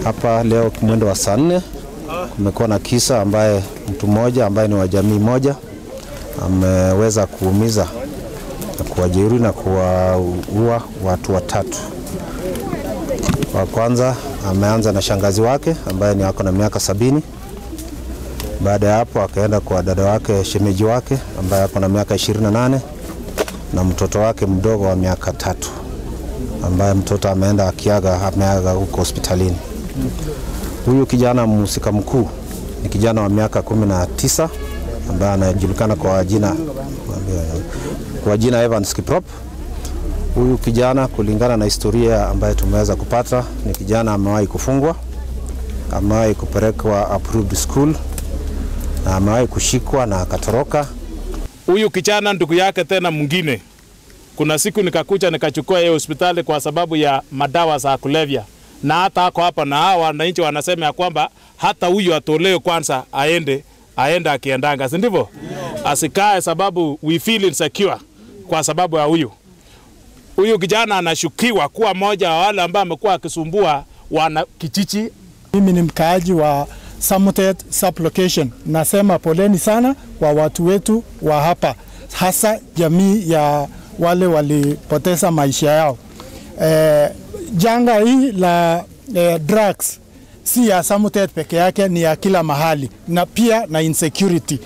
Hapa leo mwendo wa saa 4 kumekuwa na kisa ambaye mtu mmoja ambaye ni wa jamii moja ameweza kuumiza na kuwajeruhi na kuwaua watu watatu. Wa kwanza ameanza na shangazi wake ambaye ni wako na miaka 70. Baada ya hapo akaenda kwa dada wake, shemeji wake ambaye ako na miaka 28 na mtoto wake mdogo wa miaka 3 ambaye mtoto ameaga huko hospitalini. Huyu kijana mhusika mkuu ni kijana wa miaka 19 ambaye anajulikana kwa jina Evans Kiprop. Huyu kijana kulingana na historia ambayo tumeweza kupata ni kijana amewahi kufungwa, amewahi kupelekwa approved school na amewahi kushikwa na akatoroka. Huyu kijana ndugu yake tena mwingine, kuna siku nikakuja nikachukua yeye hospitali kwa sababu ya madawa za kulevya, na hata hako hapa na hawa wananchi wanasema ya kwamba hata huyu atolewe kwanza aende akiendanga, si ndivyo? Asikae sababu we feel insecure kwa sababu ya huyu kijana anashukiwa kuwa moja wa wale ambao amekuwa akisumbua wana kijiji. Mimi ni mkaaji wa Samutet sublocation. Nasema poleni sana kwa watu wetu wa hapa, hasa jamii ya wale walipoteza maisha yao. Janga hii la drugs si ya Samutet peke yake, ni ya kila mahali na pia na insecurity.